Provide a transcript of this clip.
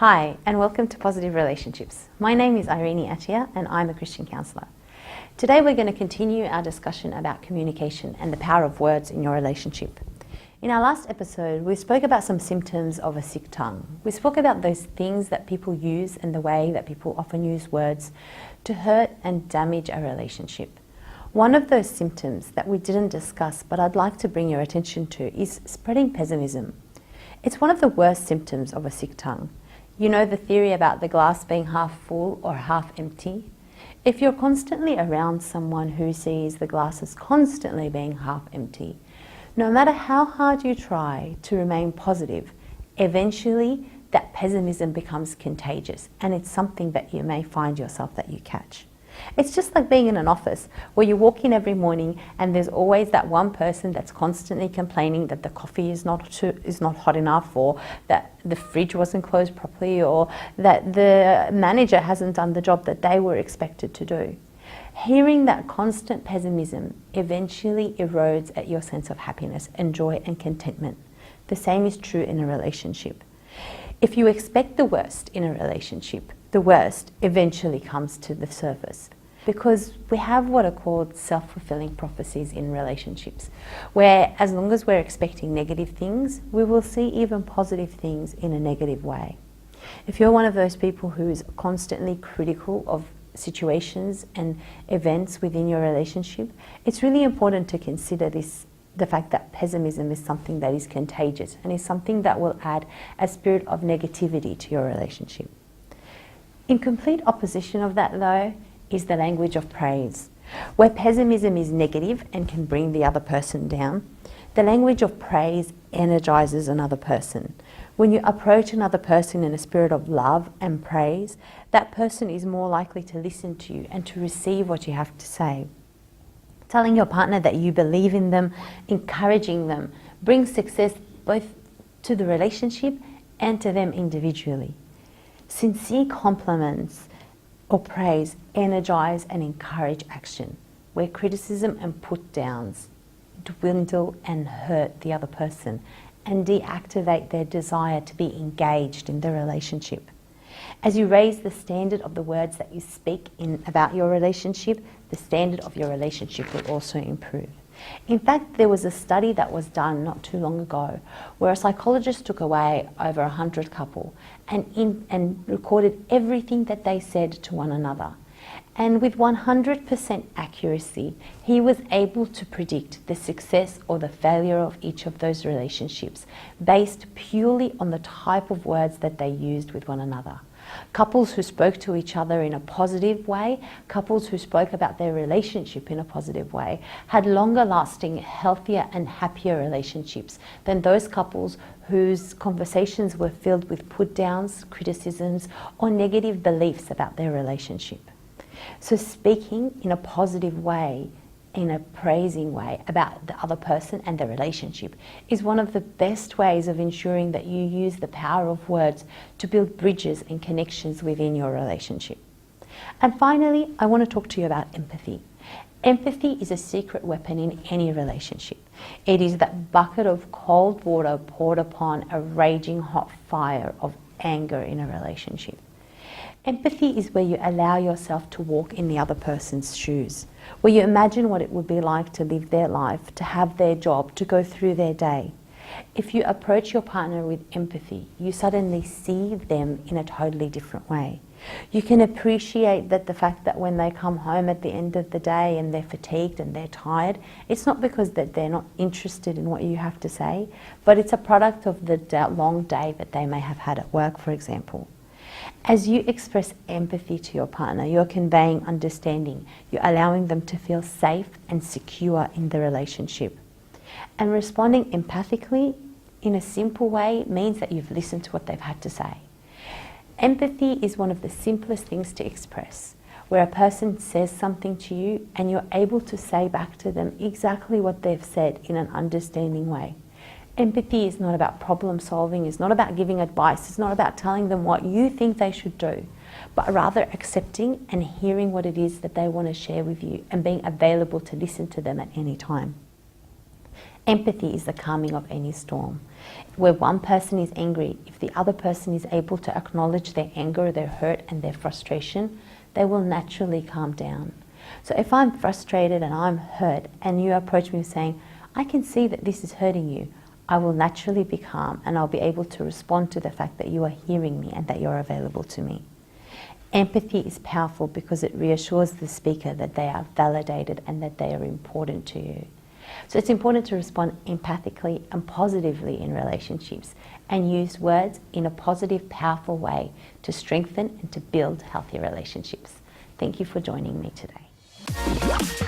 Hi, and welcome to Positive Relationships. My name is Irene Attia, and I'm a Christian counsellor. Today we're going to continue our discussion about communication and the power of words in your relationship. In our last episode, we spoke about some symptoms of a sick tongue. We spoke about those things that people use and the way that people often use words to hurt and damage a relationship. One of those symptoms that we didn't discuss, but I'd like to bring your attention to, is spreading pessimism. It's one of the worst symptoms of a sick tongue. You know the theory about the glass being half full or half empty? If you're constantly around someone who sees the glass as constantly being half empty, no matter how hard you try to remain positive, eventually that pessimism becomes contagious, and it's something that you may find yourself that you catch. It's just like being in an office where you walk in every morning and there's always that one person that's constantly complaining that the coffee is not hot enough, or that the fridge wasn't closed properly, or that the manager hasn't done the job that they were expected to do. Hearing that constant pessimism eventually erodes at your sense of happiness and joy and contentment. The same is true in a relationship. If you expect the worst in a relationship, the worst eventually comes to the surface, because we have what are called self-fulfilling prophecies in relationships, where as long as we're expecting negative things, we will see even positive things in a negative way. If you're one of those people who is constantly critical of situations and events within your relationship, it's really important to consider the fact that pessimism is something that is contagious and is something that will add a spirit of negativity to your relationship. In complete opposition of that, though, is the language of praise. Where pessimism is negative and can bring the other person down, the language of praise energizes another person. When you approach another person in a spirit of love and praise, that person is more likely to listen to you and to receive what you have to say. Telling your partner that you believe in them, encouraging them, brings success both to the relationship and to them individually. Sincere compliments or praise energize and encourage action, where criticism and put-downs dwindle and hurt the other person and deactivate their desire to be engaged in the relationship. As you raise the standard of the words that you speak about your relationship, the standard of your relationship will also improve. In fact, there was a study that was done not too long ago where a psychologist took away over 100 couples and recorded everything that they said to one another. And with 100% accuracy, he was able to predict the success or the failure of each of those relationships based purely on the type of words that they used with one another. Couples who spoke to each other in a positive way, couples who spoke about their relationship in a positive way, had longer lasting, healthier and happier relationships than those couples whose conversations were filled with put-downs, criticisms, or negative beliefs about their relationship. So speaking in a positive way, in a praising way about the other person and the relationship is one of the best ways of ensuring that you use the power of words to build bridges and connections within your relationship. And finally, I want to talk to you about empathy. Empathy is a secret weapon in any relationship. It is that bucket of cold water poured upon a raging hot fire of anger in a relationship. Empathy is where you allow yourself to walk in the other person's shoes, where you imagine what it would be like to live their life, to have their job, to go through their day. If you approach your partner with empathy, you suddenly see them in a totally different way. You can appreciate that the fact that when they come home at the end of the day and they're fatigued and they're tired, it's not because that they're not interested in what you have to say, but it's a product of the long day that they may have had at work, for example. As you express empathy to your partner, you're conveying understanding. You're allowing them to feel safe and secure in the relationship. And responding empathically in a simple way means that you've listened to what they've had to say. Empathy is one of the simplest things to express, where a person says something to you and you're able to say back to them exactly what they've said in an understanding way. Empathy is not about problem solving, it's not about giving advice, it's not about telling them what you think they should do, but rather accepting and hearing what it is that they want to share with you and being available to listen to them at any time. Empathy is the calming of any storm. Where one person is angry, if the other person is able to acknowledge their anger, their hurt, and their frustration, they will naturally calm down. So if I'm frustrated and I'm hurt, and you approach me saying, I can see that this is hurting you, I will naturally be calm, and I'll be able to respond to the fact that you are hearing me and that you're available to me. Empathy is powerful because it reassures the speaker that they are validated and that they are important to you. So it's important to respond empathically and positively in relationships and use words in a positive, powerful way to strengthen and to build healthy relationships. Thank you for joining me today.